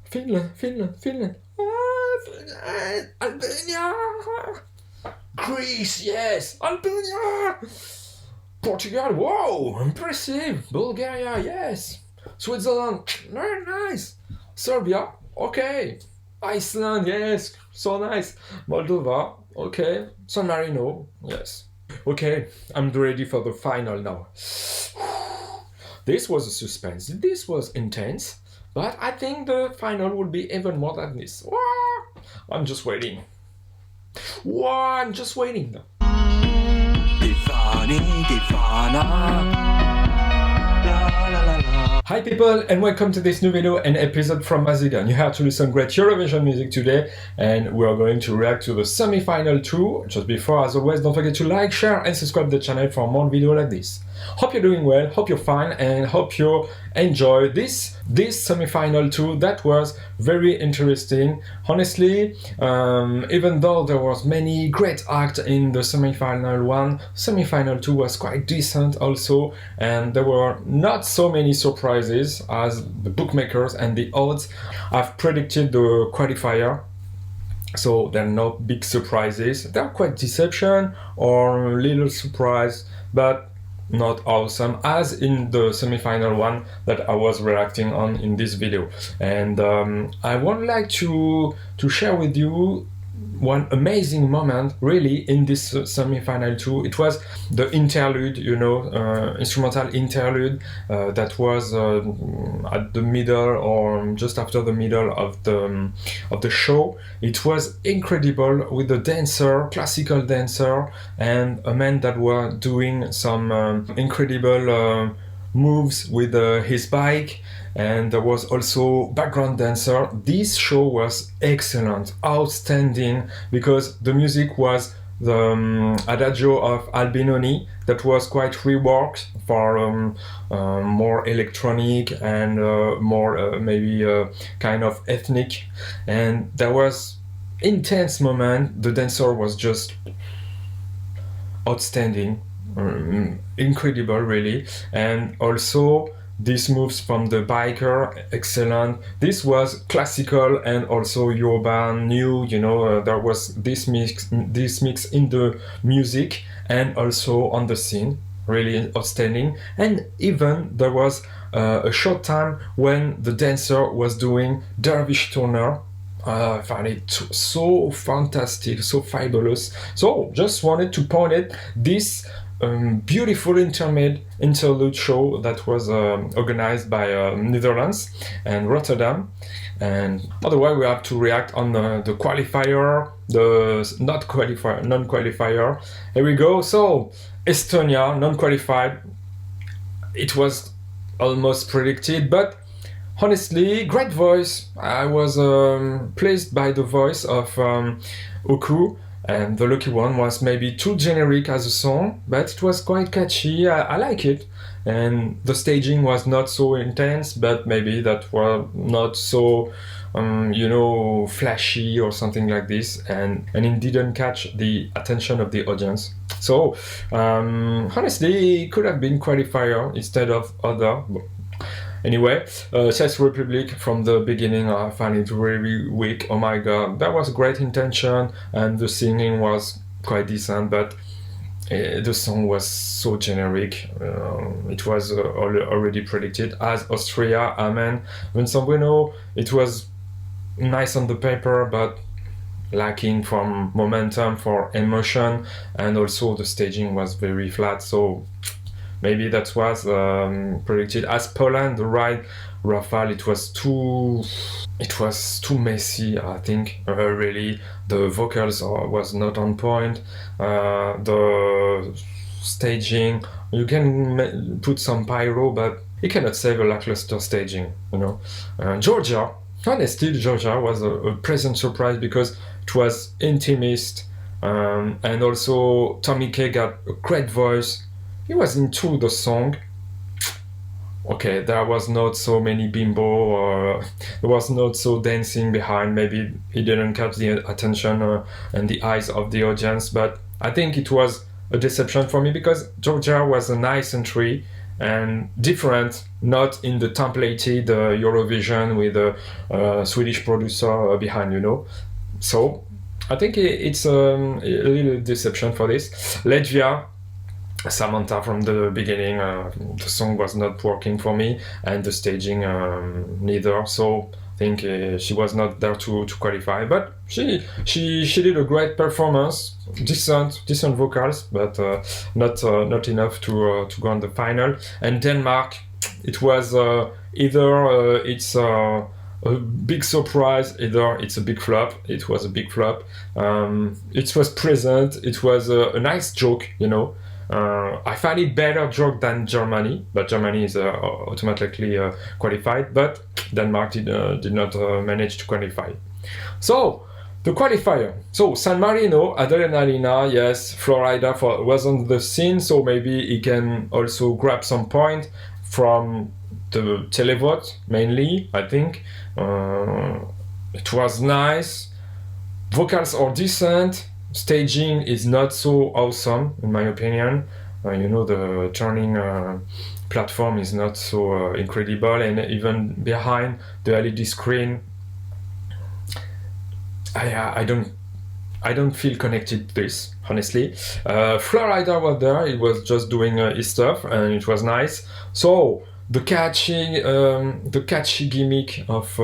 Finland, Finland, Finland. Ah, Finland, Albania. Greece, yes. Albania. Portugal, whoa, impressive. Bulgaria, yes. Switzerland, very nice. Serbia, okay. Iceland, yes, so nice. Moldova, okay. San Marino, yes. Okay, I'm ready for the final now. This was a suspense. This was intense, but I think the final will be even more than this. I'm just waiting. I'm just waiting. Hi people and welcome to this new video and episode from Mazigan. You have to listen great Eurovision music today and we are going to react to the semi-final 2. Just before, as always, don't forget to like, share and subscribe to the channel for more videos like this. Hope you're doing well, hope you're fine and hope you enjoy this semi-final 2. That was very interesting. Honestly, even though there was many great acts in the semi-final 1, semi-final 2 was quite decent also, and there were not so many surprises as the bookmakers and the odds have predicted the qualifier. So there are no big surprises. There are quite deception or little surprise, but not awesome as in the semi-final 1 that I was reacting on in this video. And I would like to share with you one amazing moment really in this semi-final 2. It was the interlude, instrumental interlude that was at the middle or just after the middle of the show. It was incredible with the dancer, classical dancer, and a man that were doing some incredible moves with his bike, and there was also background dancer. This show was excellent, outstanding, because the music was the Adagio of Albinoni that was quite reworked for more electronic and more maybe kind of ethnic, and there was intense moment. The dancer was just outstanding, incredible really, and also these moves from the biker, excellent. This was classical and also urban, new, there was this mix in the music and also on the scene, really outstanding. And even there was a short time when the dancer was doing dervish turner. I found it so fantastic, so fabulous. So just wanted to point at this beautiful interlude show that was organized by Netherlands and Rotterdam. And otherwise we have to react on the qualifier, the non-qualifier. Here we go. So Estonia, non-qualified. It was almost predicted, but honestly, great voice. I was pleased by the voice of Oku, and The Lucky One was maybe too generic as a song, but it was quite catchy. I like it. And the staging was not so intense, but maybe that was not so flashy or something like this, and it didn't catch the attention of the audience. So honestly, it could have been qualifier instead of other. Anyway, Czech Republic from the beginning I found it really weak. Oh my god, that was great intention and the singing was quite decent, but the song was so generic. It was already predicted as Austria, Amen. Vincent Bueno, it was nice on the paper, but lacking from momentum, for emotion, and also the staging was very flat. So maybe that was predicted. As Poland, the right Rafale, it was too messy, I think. Really, the vocals was not on point. The staging, you can put some pyro, but it cannot save a lackluster staging. Georgia, honestly, Georgia was a pleasant surprise because it was intimate, and also Tommy K got a great voice. He was into the song. Okay, there was not so many bimbo, or there was not so dancing behind. Maybe he didn't catch the attention and the eyes of the audience, but I think it was a deception for me because Georgia was a nice entry and different, not in the templated Eurovision with a Swedish producer behind, you know. So I think it's a little deception for this. Latvia, Samantha from the beginning, the song was not working for me, and the staging neither. So I think she was not there to qualify, but she did a great performance, decent vocals, but not enough to go on the final. And Denmark, it was either it's a big surprise, either it's a big flop. It was a big flop. It was present. It was a nice joke, you know. I find it better joke than Germany, but Germany is automatically qualified. But Denmark did not manage to qualify. So the qualifier. So San Marino, Adrenalina, yes, Florida was on the scene, so maybe he can also grab some point from the televote mainly. I think it was nice. Vocals are decent. Staging is not so awesome, in my opinion. You know, the turning platform is not so incredible, and even behind the LED screen, I don't feel connected to this, honestly. Florida was there; it was just doing his stuff, and it was nice. So the catchy gimmick of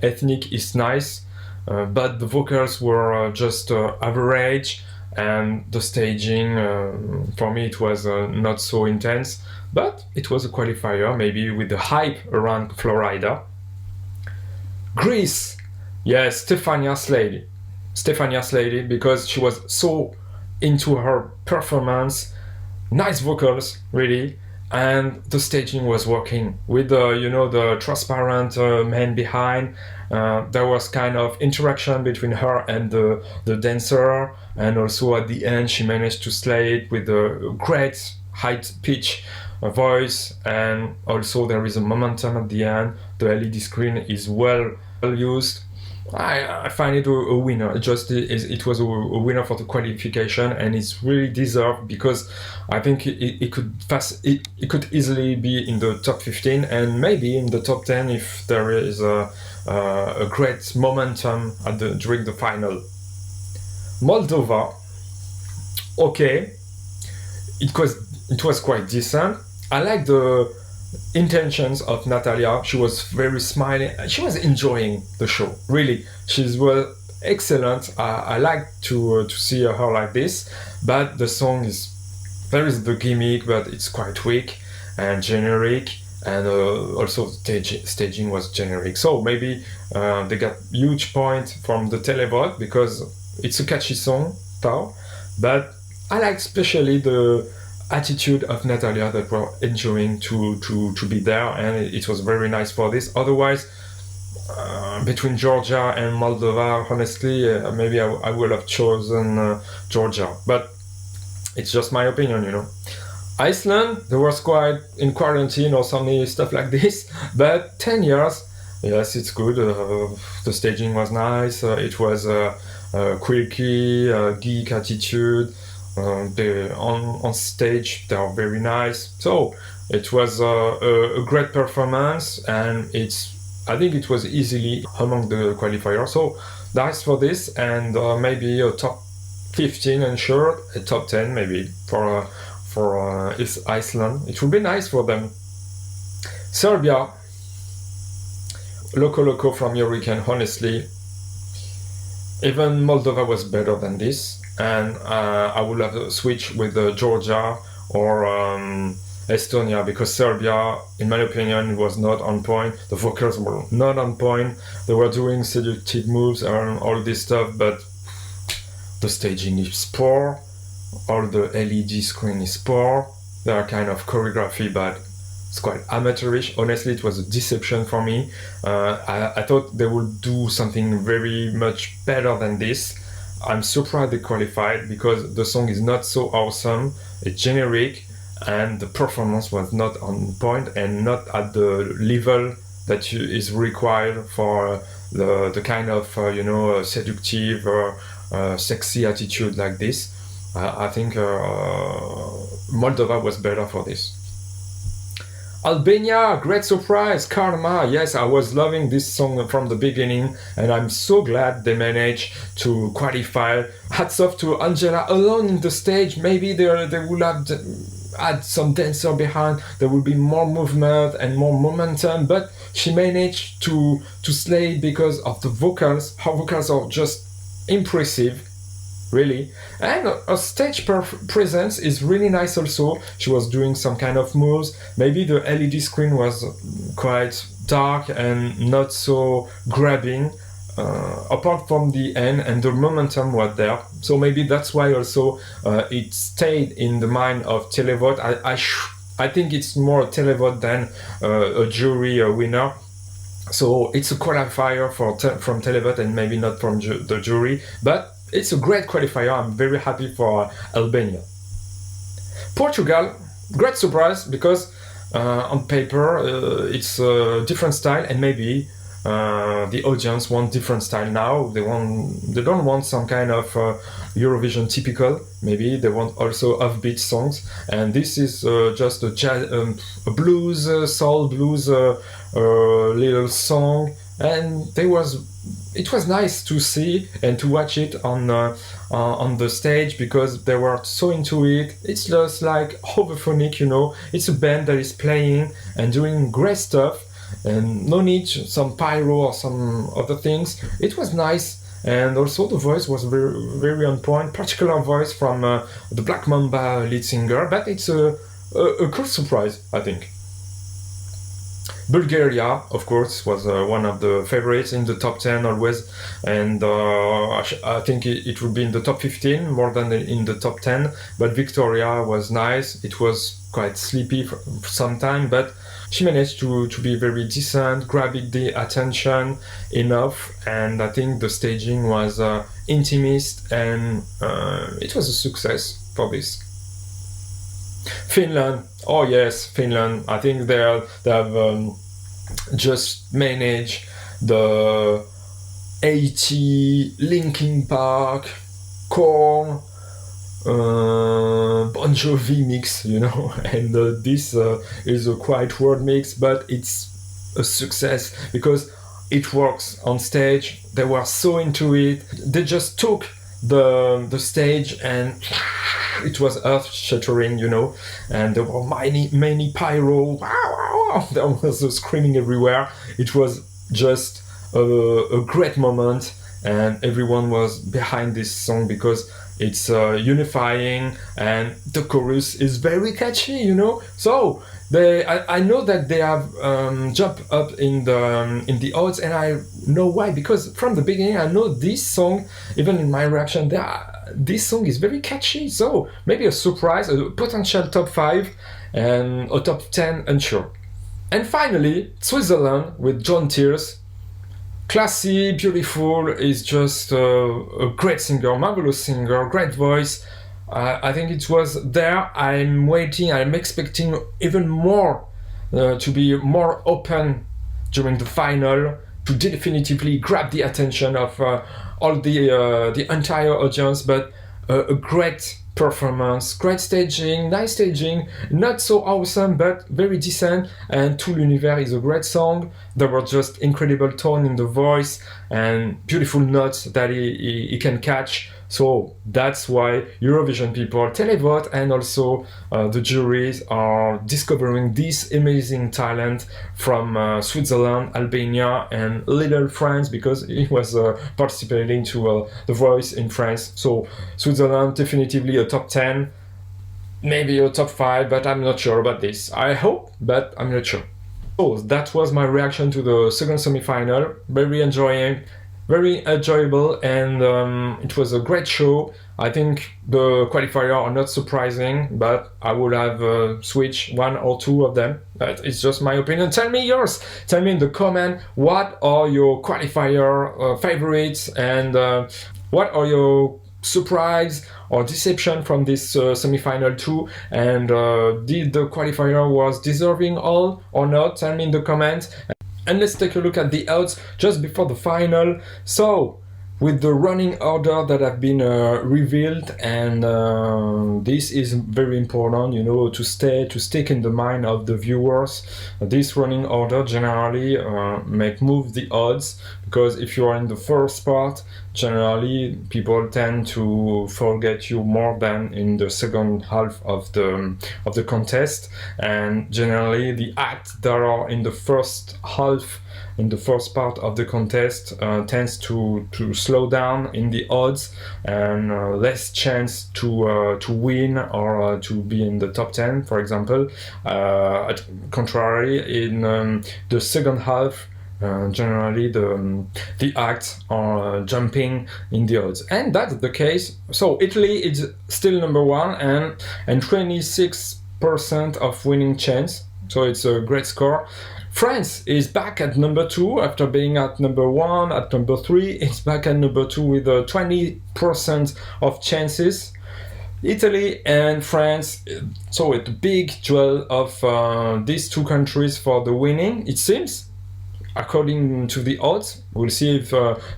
ethnic is nice. But the vocals were just average, and the staging, for me, it was not so intense. But it was a qualifier, maybe with the hype around Florida. Greece, yes, Stefania slayed because she was so into her performance, nice vocals, really. And the staging was working with the transparent man behind. There was kind of interaction between her and the dancer, and also at the end she managed to slay it with a great high pitch voice, and also there is a momentum at the end. The LED screen is well used. I find it a winner. It was a winner for the qualification, and it's really deserved because I think it could easily be in the top 15 and maybe in the top 10 if there is a great momentum during the final. Moldova, okay, it was quite decent. I like the intentions of Natalia. She was very smiling. She was enjoying the show. Really, she was excellent. I like to see her like this. But the song there is the gimmick, but it's quite weak and generic. And also staging was generic. So maybe they got huge point from the televote because it's a catchy song, Tao. But I like especially the attitude of Natalia that were enjoying to be there, and it was very nice for this. Otherwise, between Georgia and Moldova, honestly, maybe I would have chosen Georgia, but it's just my opinion, you know. Iceland, there was quite in quarantine or something stuff like this, but 10 years, yes, it's good. The staging was nice. It was quirky, geek attitude. On stage they are very nice, so it was a great performance, and I think it was easily among the qualifiers, so nice for this. And maybe a top 15 and sure a top 10 maybe for Iceland. It would be nice for them. Serbia, loco from Hurricane, honestly. Even Moldova was better than this, and I would have switched with Georgia or Estonia, because Serbia, in my opinion, was not on point. The vocals were not on point. They were doing seductive moves and all this stuff, but the staging is poor. All the LED screen is poor. There are kind of choreography, but it's quite amateurish. Honestly, it was a deception for me. I thought they would do something very much better than this. I'm surprised they qualified because the song is not so awesome. It's generic, and the performance was not on point and not at the level that is required for the kind of seductive or sexy attitude like this. I think Moldova was better for this. Albania, great surprise, Karma. Yes, I was loving this song from the beginning, and I'm so glad they managed to qualify. Hats off to Angela alone in the stage. Maybe they would have add some dancer behind. There will be more movement and more momentum, but she managed to slay because of the vocals. Her vocals are just impressive, really, and her stage presence is really nice also. She was doing some kind of moves. Maybe the LED screen was quite dark and not so grabbing, apart from the end, and the momentum was there, so maybe that's why also it stayed in the mind of televote. I think it's more a televote than a jury winner. So it's a qualifier from televote and maybe not from the jury, but it's a great qualifier. I'm very happy for Albania. Portugal, great surprise because on paper it's a different style, and maybe the audience want different style now. They don't want some kind of Eurovision typical. Maybe they want also offbeat songs, and this is just a jazz, a blues, soul blues little song, and it was nice to see and to watch it on the stage because they were so into it. It's just like hoverphonic, It's a band that is playing and doing great stuff, and no need some pyro or some other things. It was nice, and also the voice was very, very on point. Particular voice from the Black Mamba lead singer, but it's a cool surprise, I think. Bulgaria, of course, was one of the favorites in the top 10 always, and I think it would be in the top 15 more than in the top 10, but Victoria was nice. It was quite sleepy for some time, but she managed to be very decent, grabbing the attention enough, and I think the staging was intimate, and it was a success for this. Finland, oh yes, Finland. I think they have just managed the 80 Linkin Park, Korn, Bon Jovi mix, and this is a quite word mix, but it's a success because it works on stage. They were so into it. They just took the stage, and it was earth-shattering, and there were many pyro. There was screaming everywhere. It was just a great moment, and everyone was behind this song because it's unifying, and the chorus is very catchy, So I know that they have jumped up in the odds, and I know why, because from the beginning I know this song. Even in my reaction, this song is very catchy. So maybe a surprise, a potential top 5, and a top 10, unsure. And finally, Switzerland with John Tears. Classy, beautiful, is just a great singer, marvelous singer, great voice. I think it was there. I'm expecting even more to be more open during the final, to definitively grab the attention of all the entire audience, but a great performance, great staging, nice staging, not so awesome but very decent, and Tout l'univers is a great song. There were just incredible tone in the voice and beautiful notes that he can catch. So that's why Eurovision people, televote, and also the juries are discovering this amazing talent from Switzerland, Albania, and little France, because he was participating to The Voice in France. So Switzerland definitively a top 10, maybe a top 5, but I'm not sure about this. I hope, but I'm not sure. So that was my reaction to the second semi-final. Very enjoyable, and it was a great show. I think the qualifiers are not surprising, but I would have switched one or two of them. It's just my opinion. Tell me yours. Tell me in the comment what are your qualifier favorites, and what are your surprise or deception from this semi-final too, and did the qualifier was deserving all or not? Tell me in the comments. And let's take a look at the odds just before the final. So with the running order that have been revealed, and this is very important, you know, to stick in the mind of the viewers. This running order generally move the odds, because if you are in the first part, generally people tend to forget you more than in the second half of the contest, and generally the acts that are in the first half, in the first part of the contest, tends to slow down in the odds, and less chance to win or to be in the top 10, for example. At contrary, in the second half, generally the acts are jumping in the odds, and that's the case. So Italy is still number one, and 26% of winning chance, so it's a great score. France is back at number 2 after being at number 1, at number 3. It's back at number 2 with 20% of chances. Italy and France, so it's a big duel of these two countries for the winning, it seems, according to the odds. We'll see if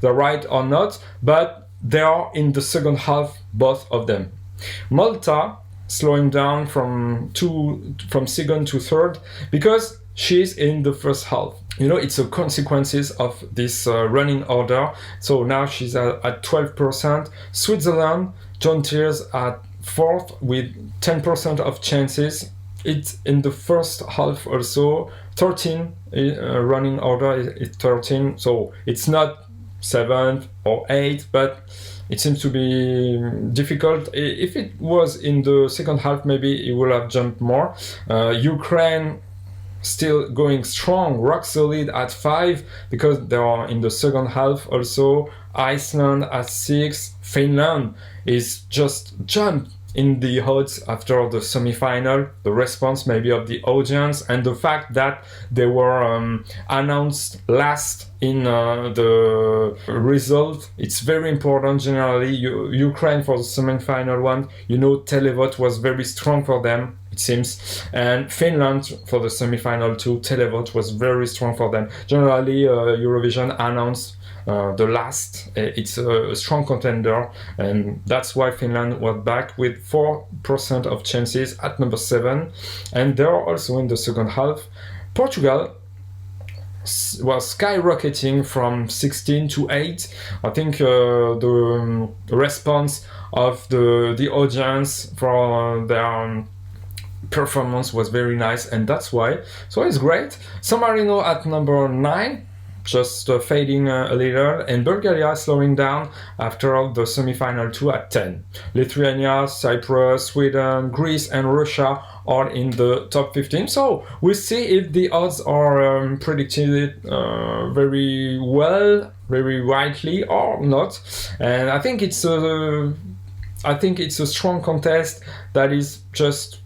they're right or not, but they are in the second half, both of them. Malta slowing down from second to third because she's in the first half. You know, it's a consequences of this running order. So now she's at 12%. Switzerland, John Tears at 4th with 10% of chances. It's in the first half also. 13 running order is 13. So it's not 7th or 8th, but it seems to be difficult. If it was in the second half, maybe it would have jumped more. Ukraine still going strong, rock solid at 5, because they are in the second half also. Iceland at 6. Finland is just jumped in the odds after the semi-final. The response maybe of the audience, and the fact that they were announced last in the result, it's very important. Generally, Ukraine for the semi-final one, you know, televote was very strong for them, it seems, and Finland for the semi-final too, televote was very strong for them. Generally, Eurovision announced the last, it's a strong contender, and that's why Finland was back with 4% of chances at number 7, and they are also in the second half. Portugal was skyrocketing from 16 to 8. I think the response of the audience for their performance was very nice, and that's why. So it's great. San Marino at number 9, just fading a little, and Bulgaria slowing down after the semi-final 2 at 10. Lithuania, Cyprus, Sweden, Greece and Russia are in the top 15. So we'll see if the odds are predicted very well, very widely or not. And I think it's a strong contest that is just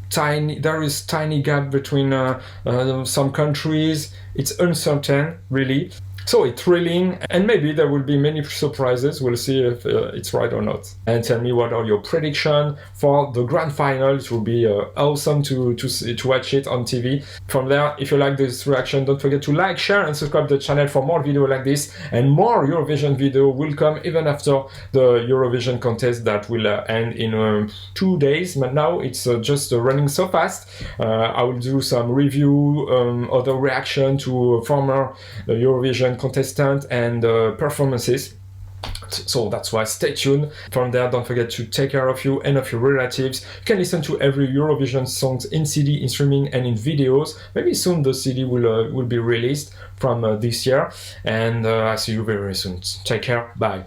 tiny. There is tiny gap between some countries. It's uncertain, really. So it's thrilling, and maybe there will be many surprises. We'll see if it's right or not. And tell me what are your predictions for the grand final. It will be awesome to watch it on TV. From there, if you like this reaction, don't forget to like, share and subscribe to the channel for more videos like this, and more Eurovision video will come even after the Eurovision contest that will end in 2 days. But now it's just running so fast. I will do some review, other reaction to former Eurovision contestant and performances. So that's why stay tuned. From there, don't forget to take care of you and of your relatives. You can listen to every Eurovision songs in CD, in streaming and in videos. Maybe soon the CD will be released from this year, and I see you very soon. Take care, bye.